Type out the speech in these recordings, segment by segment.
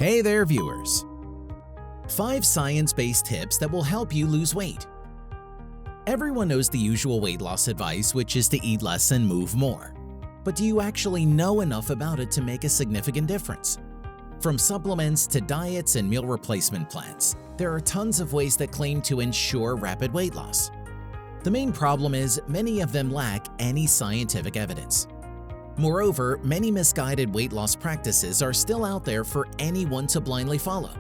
Hey there, viewers! 5 science-based tips that will help you lose weight. Everyone knows the usual weight loss advice, which is to eat less and move more. But do you actually know enough about it to make a significant difference? From supplements to diets and meal replacement plans, there are tons of ways that claim to ensure rapid weight loss. The main problem is many of them lack any scientific evidence. Moreover, many misguided weight loss practices are still out there for anyone to blindly follow.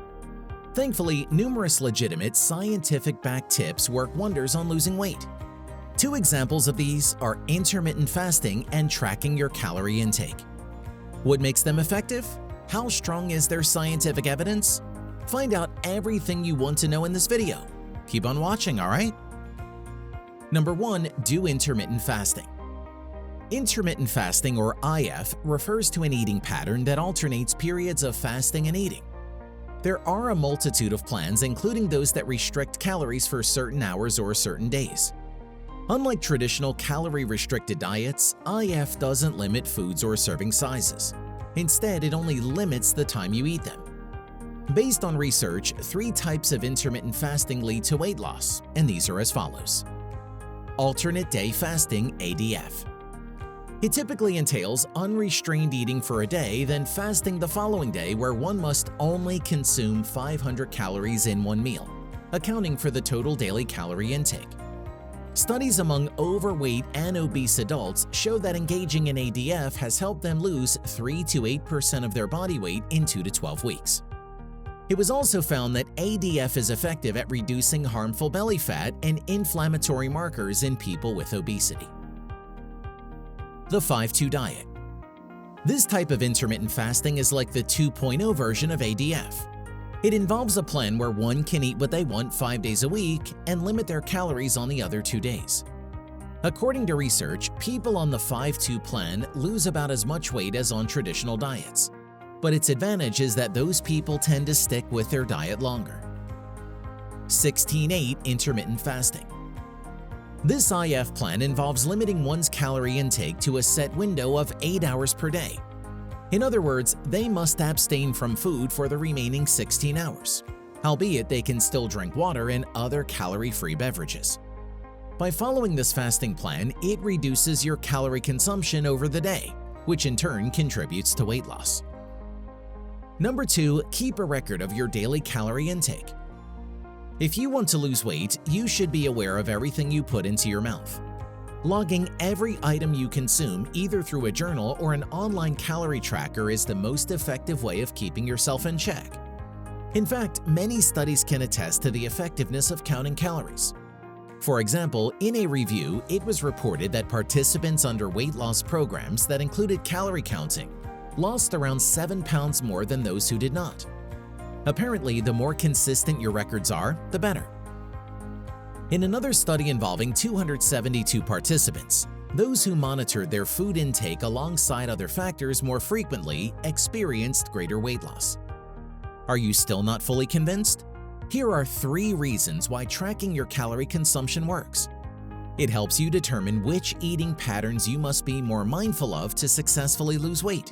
Thankfully, numerous legitimate, scientific-backed tips work wonders on losing weight. 2 examples of these are intermittent fasting and tracking your calorie intake. What makes them effective? How strong is their scientific evidence? Find out everything you want to know in this video. Keep on watching, alright? Number 1. Do intermittent fasting. Intermittent fasting, or IF, refers to an eating pattern that alternates periods of fasting and eating. There are a multitude of plans, including those that restrict calories for certain hours or certain days. Unlike traditional calorie-restricted diets, IF doesn't limit foods or serving sizes. Instead, it only limits the time you eat them. Based on research, 3 types of intermittent fasting lead to weight loss, and these are as follows. Alternate day fasting, ADF. It typically entails unrestrained eating for a day, then fasting the following day, where one must only consume 500 calories in one meal, accounting for the total daily calorie intake. Studies among overweight and obese adults show that engaging in ADF has helped them lose 3 to 8% of their body weight in 2 to 12 weeks. It was also found that ADF is effective at reducing harmful belly fat and inflammatory markers in people with obesity. The 5-2 diet. This type of intermittent fasting is like the 2.0 version of ADF. It involves a plan where one can eat what they want 5 days a week and limit their calories on the other 2 days. According to research, people on the 5-2 plan lose about as much weight as on traditional diets. But its advantage is that those people tend to stick with their diet longer. 16-8 intermittent fasting. This IF plan involves limiting one's calorie intake to a set window of 8 hours per day. In other words, they must abstain from food for the remaining 16 hours, albeit they can still drink water and other calorie-free beverages. By following this fasting plan, it reduces your calorie consumption over the day, which in turn contributes to weight loss. Number 2. Keep a record of your daily calorie intake. If you want to lose weight, you should be aware of everything you put into your mouth. Logging every item you consume, either through a journal or an online calorie tracker, is the most effective way of keeping yourself in check. In fact, many studies can attest to the effectiveness of counting calories. For example, in a review, it was reported that participants under weight loss programs that included calorie counting lost around 7 pounds more than those who did not. Apparently, the more consistent your records are, the better. In another study involving 272 participants, those who monitored their food intake alongside other factors more frequently experienced greater weight loss. Are you still not fully convinced? Here are 3 reasons why tracking your calorie consumption works. It helps you determine which eating patterns you must be more mindful of to successfully lose weight.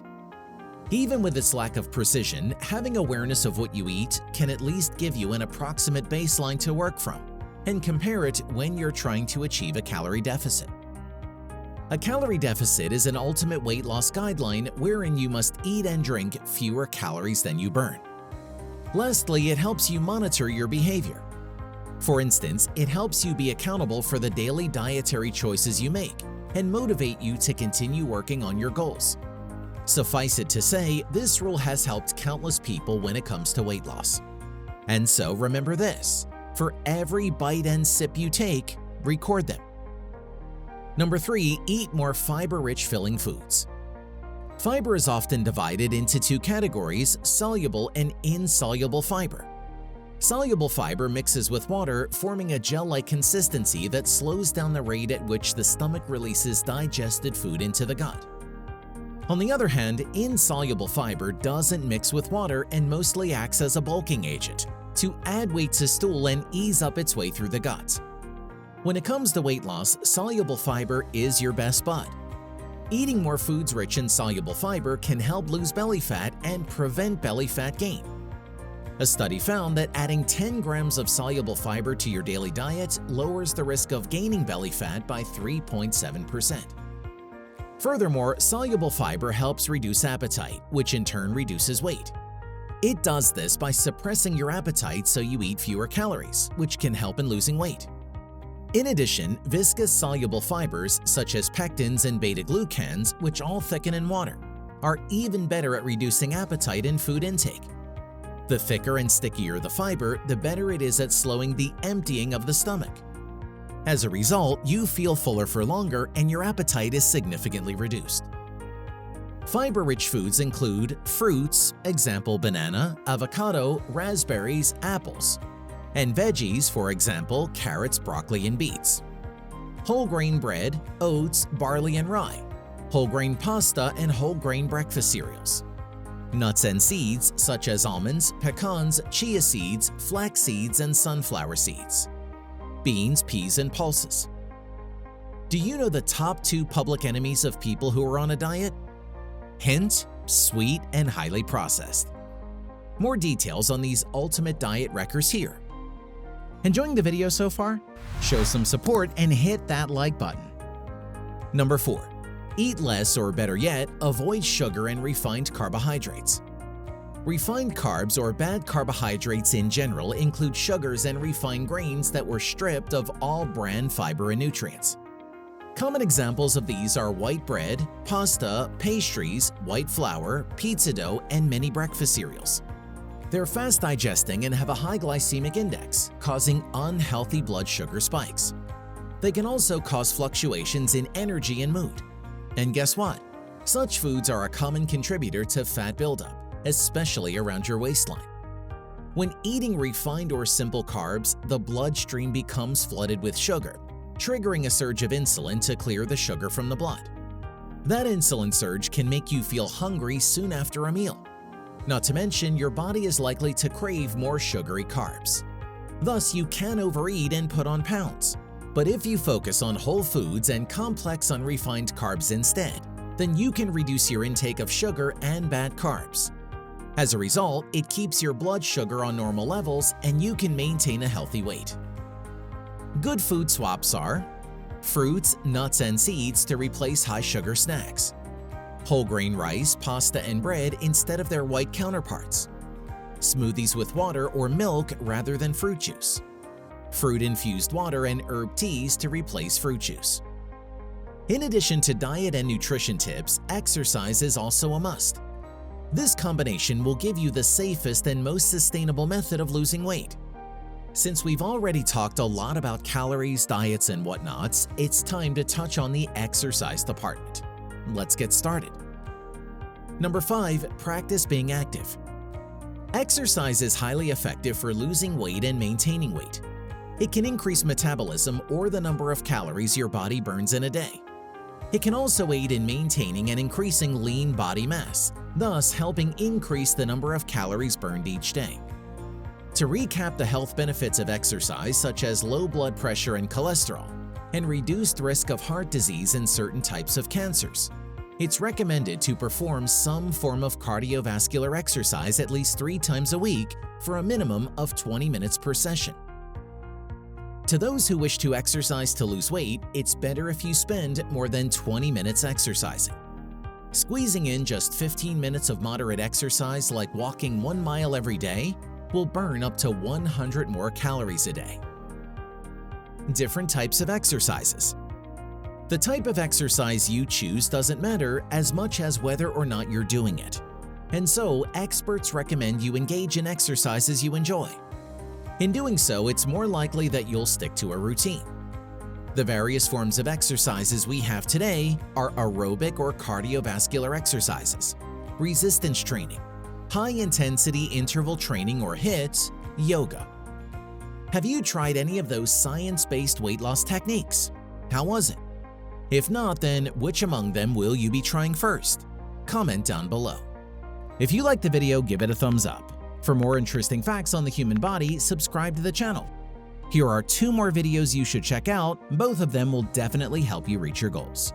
Even with its lack of precision, having awareness of what you eat can at least give you an approximate baseline to work from and compare it when you're trying to achieve a calorie deficit. A calorie deficit is an ultimate weight loss guideline wherein you must eat and drink fewer calories than you burn. Lastly, it helps you monitor your behavior. For instance, it helps you be accountable for the daily dietary choices you make and motivate you to continue working on your goals. Suffice it to say, this rule has helped countless people when it comes to weight loss. And so remember this: for every bite and sip you take, record them. Number 3. Eat more fiber-rich filling foods. Fiber is often divided into 2 categories: soluble and insoluble fiber. Soluble fiber mixes with water, forming a gel-like consistency that slows down the rate at which the stomach releases digested food into the gut. On the other hand, insoluble fiber doesn't mix with water and mostly acts as a bulking agent to add weight to stool and ease up its way through the gut. When it comes to weight loss, soluble fiber is your best bet. Eating more foods rich in soluble fiber can help lose belly fat and prevent belly fat gain, A study found that adding 10 grams of soluble fiber to your daily diet lowers the risk of gaining belly fat by 3.7%. Furthermore, soluble fiber helps reduce appetite, which in turn reduces weight. It does this by suppressing your appetite so you eat fewer calories, which can help in losing weight. In addition, viscous soluble fibers such as pectins and beta-glucans, which all thicken in water, are even better at reducing appetite and food intake. The thicker and stickier the fiber, the better it is at slowing the emptying of the stomach. As a result, you feel fuller for longer and your appetite is significantly reduced. Fiber-rich foods include fruits, example banana, avocado, raspberries, apples, and veggies, for example carrots, broccoli, and beets. Whole grain bread, oats, barley, and rye, whole grain pasta, and whole grain breakfast cereals. Nuts and seeds such as almonds, pecans, chia seeds, flax seeds, and sunflower seeds. Beans, peas, and pulses. Do you know the top 2 public enemies of people who are on a diet? Hint: sweet and highly processed. More details on these ultimate diet wreckers here. Enjoying the video so far? Show some support and hit that like button. Number 4. Eat less, or better yet, avoid sugar and refined carbohydrates. Refined carbs, or bad carbohydrates in general, include sugars and refined grains that were stripped of all bran fiber and nutrients. Common examples of these are white bread, pasta, pastries, white flour, pizza dough, and many breakfast cereals. They're fast digesting and have a high glycemic index, causing unhealthy blood sugar spikes. They can also cause fluctuations in energy and mood. And guess what? Such foods are a common contributor to fat buildup, especially around your waistline. When eating refined or simple carbs, the bloodstream becomes flooded with sugar, triggering a surge of insulin to clear the sugar from the blood. That insulin surge can make you feel hungry soon after a meal. Not to mention, your body is likely to crave more sugary carbs. Thus, you can overeat and put on pounds. But if you focus on whole foods and complex unrefined carbs instead, then you can reduce your intake of sugar and bad carbs. As a result, it keeps your blood sugar on normal levels and you can maintain a healthy weight. Good food swaps are fruits, nuts, and seeds to replace high-sugar snacks, whole grain rice, pasta, and bread instead of their white counterparts, smoothies with water or milk rather than fruit juice, fruit-infused water and herb teas to replace fruit juice. In addition to diet and nutrition tips, exercise is also a must. This combination will give you the safest and most sustainable method of losing weight. Since we've already talked a lot about calories, diets, and whatnots, it's time to touch on the exercise department. Let's get started. Number 5. Practice being active. Exercise is highly effective for losing weight and maintaining weight. It can increase metabolism or the number of calories your body burns in a day. It can also aid in maintaining and increasing lean body mass, thus helping increase the number of calories burned each day. To recap the health benefits of exercise, such as low blood pressure and cholesterol, and reduced risk of heart disease and certain types of cancers, it's recommended to perform some form of cardiovascular exercise at least 3 times a week for a minimum of 20 minutes per session. To those who wish to exercise to lose weight, it's better if you spend more than 20 minutes exercising. Squeezing in just 15 minutes of moderate exercise, like walking 1 mile every day, will burn up to 100 more calories a day. Different types of exercises. The type of exercise you choose doesn't matter as much as whether or not you're doing it. And so, experts recommend you engage in exercises you enjoy. In doing so, it's more likely that you'll stick to a routine. The various forms of exercises we have today are aerobic or cardiovascular exercises, resistance training, high-intensity interval training or HIIT, yoga. Have you tried any of those science-based weight loss techniques? How was it? If not, then which among them will you be trying first? Comment down below. If you liked the video, give it a thumbs up. For more interesting facts on the human body, subscribe to the channel. Here are 2 more videos you should check out. Both of them will definitely help you reach your goals.